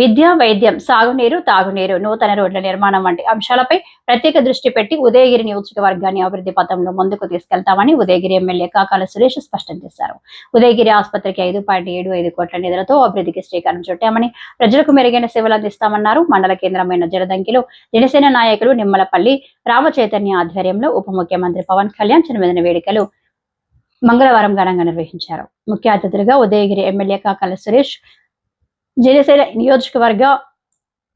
విద్య, వైద్యం, సాగునీరు, తాగునీరు, నూతన రోడ్ల నిర్మాణం వంటి అంశాలపై ప్రత్యేక దృష్టి పెట్టి ఉదయగిరి నియోజకవర్గాన్ని అభివృద్ధి పథంలో ముందుకు తీసుకెళ్తామని ఉదయగిరి ఎమ్మెల్యే కాకాల సురేష్ స్పష్టం చేశారు. ఉదయగిరి ఆసుపత్రికి 5.75 కోట్ల నిధులతో అభివృద్ధికి శ్రీకారం చుట్టామని, ప్రజలకు మెరుగైన సేవలు అందిస్తామన్నారు. మండల కేంద్రమైన జలదంకిలో జనసేన నాయకులు నిమ్మలపల్లి రామచైతన్య ఆధ్వర్యంలో ఉప ముఖ్యమంత్రి పవన్ కళ్యాణ్ జన్మదిన వేడుకలు మంగళవారం ఘనంగా నిర్వహించారు. ముఖ్య అతిథులుగా ఉదయగిరి ఎమ్మెల్యే కాకాల సురేష్, జనసేన నియోజకవర్గ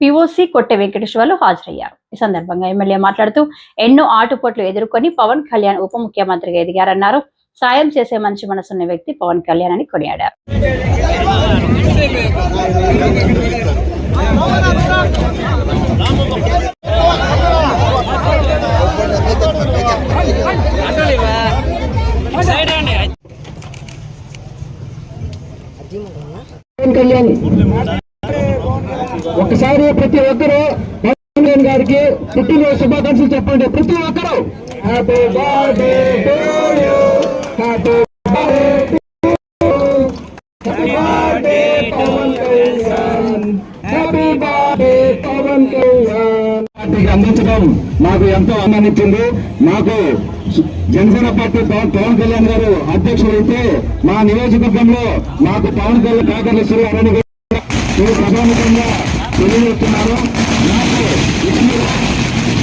పిఓసి కొట్టె వెంకటేశ్వర్లు హాజరయ్యారు. ఈ సందర్భంగా ఎమ్మెల్యే మాట్లాడుతూ ఎన్నో ఆటుపోట్లు ఎదుర్కొని పవన్ కళ్యాణ్ ఉప ముఖ్యమంత్రిగా ఎదిగారన్నారు. సాయం చేసే మంచి మనసున్న వ్యక్తి పవన్ కళ్యాణ్ అని కొనియాడారు. కళ్యాణ్ ఒకసారి ప్రతి ఒక్కరు పవన్ కళ్యాణ్ గారికి పుట్టినరోజు శుభాకాంక్షలు చెప్పండి. ప్రతి ఒక్కరు happy birthday to you, happy birthday Pawan Kalyan, happy birthday Pawan Kalyan. పార్టీకి అందించడం మాకు ఎంతో ఆనందించింది. మాకు జనసేన పార్టీ పవన్ కళ్యాణ్ గారు అధ్యక్షులైతే మా నియోజకవర్గంలో మాకు పవన్ కళ్యాణ్ కాకర్ల శ్రీరామని ప్రధానంగా తెలియజేస్తున్నారు. నాకు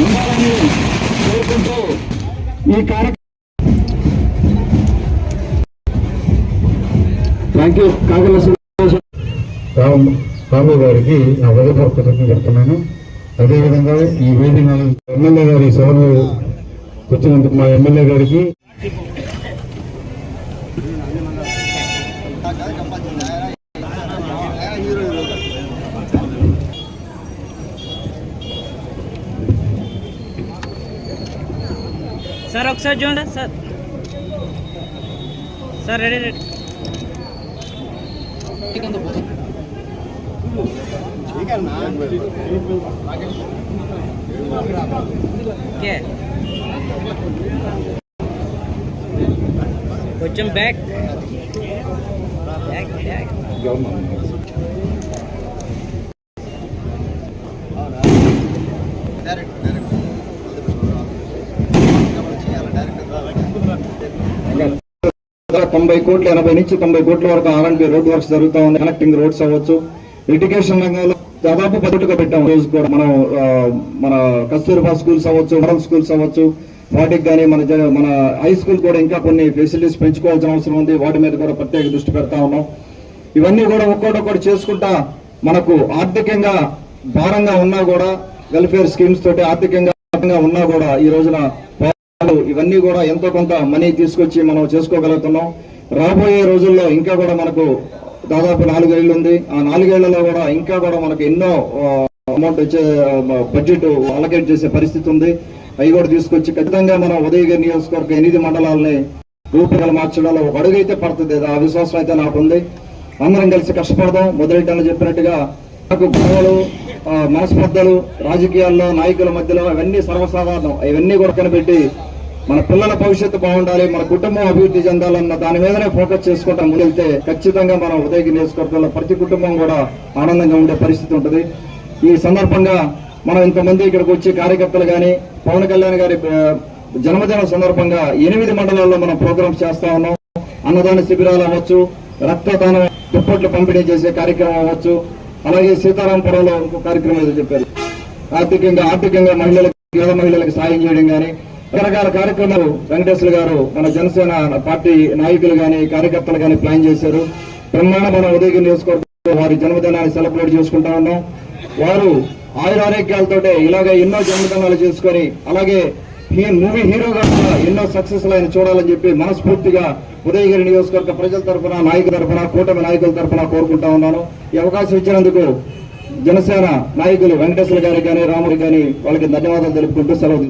ఉండాలని కోరుకుంటూ ఈ కార్యక్రమం థ్యాంక్ యూ కాకర్ల రాము గారికి నా హృదయపూర్వకంగా చెప్తున్నాను. అదేవిధంగా ఈ వేదిక ఎమ్మెల్యే గారి సభలు వచ్చినందుకు మా ఎమ్మెల్యే గారికి సార్ ఒకసారి చూడండి సార్. సార్ రెడీ రెడీ కొంచెం బ్యాక్ $90 కోట్లు 80 నుంచి 90 కోట్ల వరకు R&B రోడ్ వర్క్స్ జరుగుతూ ఉంది. కనెక్టింగ్ రోడ్స్ అవ్వచ్చు, ఎడ్యుకేషన్ రంగంలో దాదాపు 10 పెట్టాం. రోజు కూడా మనం మన కస్తూర్బా స్కూల్స్ అవ్వచ్చు, మోడల్ స్కూల్స్ అవ్వచ్చు, వాటికి కానీ మన హై స్కూల్ కూడా ఇంకా కొన్ని ఫెసిలిటీస్ పెంచుకోవాల్సిన అవసరం ఉంది. వాటి మీద కూడా ప్రత్యేక దృష్టి పెడతా ఉన్నాం. ఇవన్నీ కూడా ఒక్కొక్కటి చేసుకుంటా మనకు ఆర్థికంగా భారంగా ఉన్నా కూడా వెల్ఫేర్ స్కీమ్స్ తోటి ఆర్థికంగా ఉన్నా కూడా ఈ రోజున ఇవన్నీ కూడా ఎంతో కొంత మనీ తీసుకొచ్చి మనం చేసుకోగలుగుతున్నాం. రాబోయే రోజుల్లో ఇంకా కూడా మనకు దాదాపు 4 ఏళ్ళు ఉంది. ఆ 4 ఏళ్లలో కూడా ఇంకా కూడా మనకు ఎన్నో అమౌంట్ వచ్చే బడ్జెట్ అలకేట్ చేసే పరిస్థితి ఉంది. అవి కూడా తీసుకొచ్చి ఖచ్చితంగా మనం ఉదయగిరి నియోజకవర్గ 8 మండలాలని రూపురేఖలు మార్చడంలో ఒక అడుగైతే పడుతుంది. ఆ విశ్వాసం అయితే నాకు ఉంది. అందరం కలిసి కష్టపడదాం. మొదలెట్టని చెప్పినట్టుగా నాకు గొడవలు, మనస్పర్ధలు రాజకీయాల్లో నాయకుల మధ్యలో అవన్నీ సర్వసాధారణం. ఇవన్నీ కూడా కనిపెట్టి మన పిల్లల భవిష్యత్తు బాగుండాలి, మన కుటుంబం అభివృద్ధి చెందాలన్న దాని మీదనే ఫోకస్ చేసుకుంటా ముందెళ్తే ఖచ్చితంగా మనం ఉదయగిరి నియోజకవర్గంలో ప్రతి కుటుంబం కూడా ఆనందంగా ఉండే పరిస్థితి ఉంటుంది. ఈ సందర్భంగా మనం ఇంతమంది ఇక్కడికి వచ్చి కార్యకర్తలు కానీ పవన్ కళ్యాణ్ గారి జన్మదిన సందర్భంగా 8 మండలాల్లో మనం ప్రోగ్రామ్స్ చేస్తా ఉన్నాం. అన్నదాన శిబిరాలు అవ్వచ్చు, రక్తదానం దుప్పట్లు పంపిణీ చేసే కార్యక్రమం అవ్వచ్చు, అలాగే సీతారాంపురంలో ఇంకో కార్యక్రమం ఏదో చెప్పారు. ఆర్థికంగా మహిళలకు సాయం చేయడం కానీ రకరకాల కార్యక్రమాలు వెంకటేశ్వర గారు మన జనసేన పార్టీ నాయకులు కానీ కార్యకర్తలు కానీ ప్లాన్ చేశారు. బ్రహ్మాండ మన ఉదయగిరి నియోజకవర్గంలో వారి జన్మదినాన్ని సెలబ్రేట్ చేసుకుంటా ఉన్నాం. వారు ఆయురారోగ్యాలతో ఇలాగే ఎన్నో జన్మదినాలు చేసుకొని అలాగే మూవీ హీరోగా ఎన్నో సక్సెస్ ఆయన చూడాలని చెప్పి మనస్ఫూర్తిగా ఉదయగిరి నియోజకవర్గ ప్రజల తరఫున, నాయకుల తరఫున, కూటమి నాయకుల తరఫున కోరుకుంటా ఉన్నాను. ఈ అవకాశం ఇచ్చినందుకు జనసేన నాయకులు వెంకటేశ్వర గారికి కానీ రాముడికి కానీ వాళ్ళకి ధన్యవాదాలు తెలుపుకుంటూ సెలవు